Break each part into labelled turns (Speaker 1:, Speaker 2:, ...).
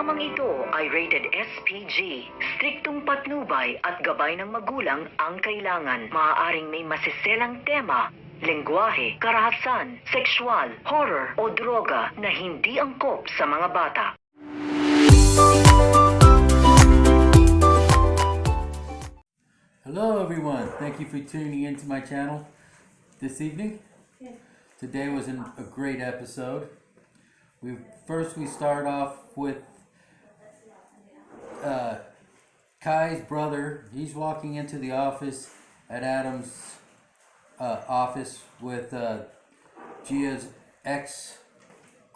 Speaker 1: Programang ito ay rated SPG. Striktong patnubay at gabay ng magulang ang kailangan. Maaaring may masiselang tema, lengguwahe, karahasan, sexual, horror o droga na hindi angkop sa mga bata.
Speaker 2: Hello everyone, thank you for tuning into my channel this evening. Today was a great episode. We start off with Kai's brother. He's walking into the office at Adam's office with Gia's ex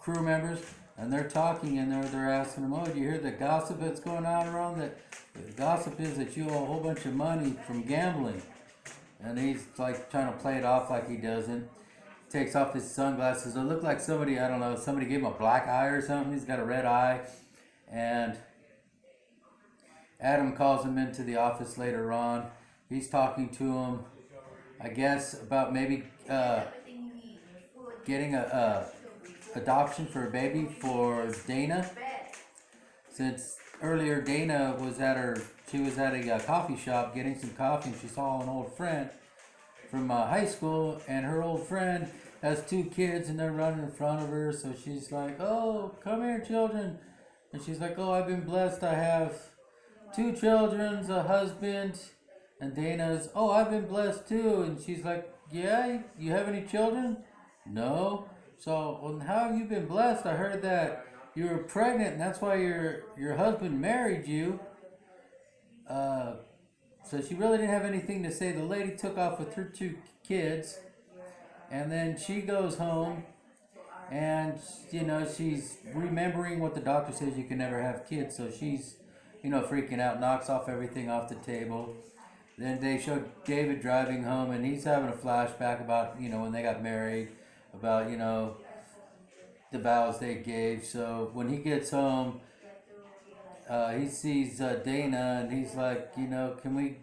Speaker 2: crew members, and they're talking and they're asking him, "Oh, do you hear the gossip that's going on around? That the gossip is that you owe a whole bunch of money from gambling." And he's like trying to play it off like he doesn't. Takes off his sunglasses. It looked like somebody, I don't know, somebody gave him a black eye or something. He's got a red eye. And Adam calls him into the office later on. He's talking to him, I guess, about maybe getting a adoption for a baby for Dana. Since earlier Dana was at a coffee shop getting some coffee, and she saw an old friend from high school, and her old friend has 2 kids and they're running in front of her, so she's like, "Oh, come here, children." And she's like, "Oh, I've been blessed, I have 2 children, a husband." And Dana's, "Oh, I've been blessed too." And she's like, "Yeah, you have any children?" "No." "So, well, how have you been blessed? I heard that you were pregnant and that's why your husband married you." So she really didn't have anything to say. The lady took off with her 2 kids, and then she goes home, and she's remembering what the doctor says, you can never have kids. So she's freaking out, knocks off everything off the table. Then they show David driving home, and he's having a flashback about when they got married, about the vows they gave. So when he gets home, he sees Dana, and he's like, "Can we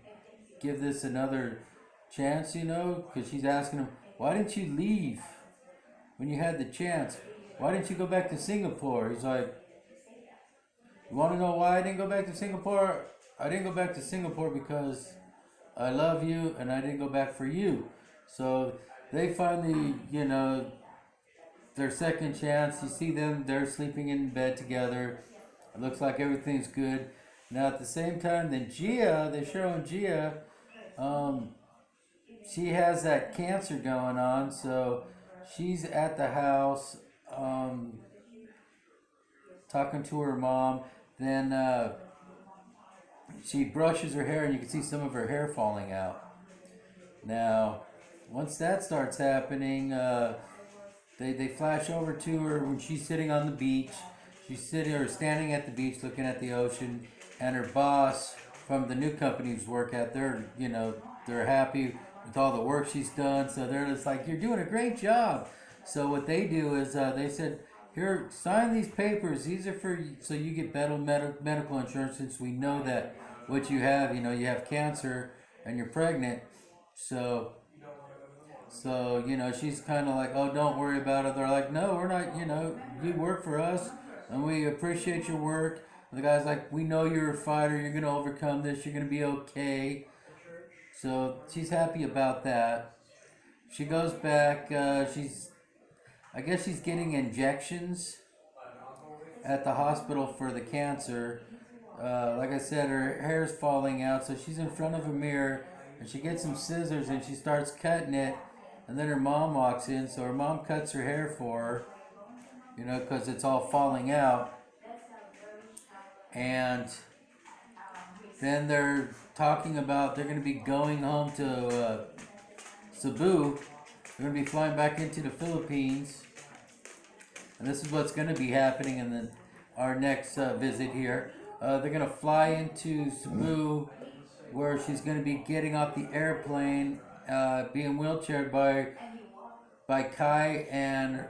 Speaker 2: give this another chance?" Because she's asking him, "Why didn't you leave when you had the chance? Why didn't you go back to Singapore?" He's like, "You want to know why I didn't go back to Singapore? I didn't go back to Singapore because I love you, and I didn't go back for you." So they finally, their second chance. You see them, they're sleeping in bed together. It looks like everything's good. Now at the same time, then Gia, they're showing Gia, she has that cancer going on, so she's at the house talking to her mom. Then she brushes her hair and you can see some of her hair falling out. Now, once that starts happening, they flash over to her when she's sitting on the beach. She's standing at the beach looking at the ocean, and her boss from the new company who's work at, they're happy with all the work she's done, so they're just like, "You're doing a great job." So what they do is they said, "Here, sign these papers. These are so you get better medical insurance, since we know that what you have, you have cancer and you're pregnant." So she's kind of like, "Oh, don't worry about it." They're like, "No, we're not, you work for us and we appreciate your work." And the guy's like, "We know you're a fighter. You're going to overcome this. You're going to be okay." So she's happy about that. She goes back. I guess she's getting injections at the hospital for the cancer. Like I said, her hair's falling out, so she's in front of a mirror, and she gets some scissors and she starts cutting it. And then her mom walks in, so her mom cuts her hair for her, because it's all falling out. And then they're talking about they're going to be going home to Cebu. They're going to be flying back into the Philippines. And this is what's going to be happening in our next visit here. They're going to fly into Cebu, where she's going to be getting off the airplane, being wheelchaired by Kai, and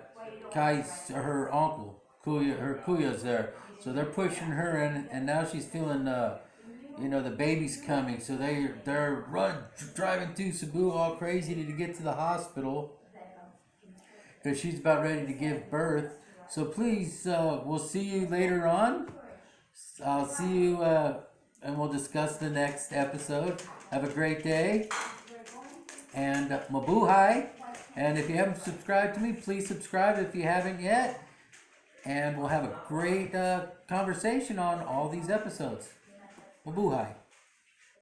Speaker 2: her uncle, Kuya, her Kuya's there. So they're pushing her in, and now she's feeling, the baby's coming. So they're driving through Cebu all crazy to get to the hospital, because she's about ready to give birth. So please, we'll see you later on. I'll see you, and we'll discuss the next episode. Have a great day, and mabuhay. And if you haven't subscribed to me, please subscribe if you haven't yet. And we'll have a great conversation on all these episodes. Mabuhay.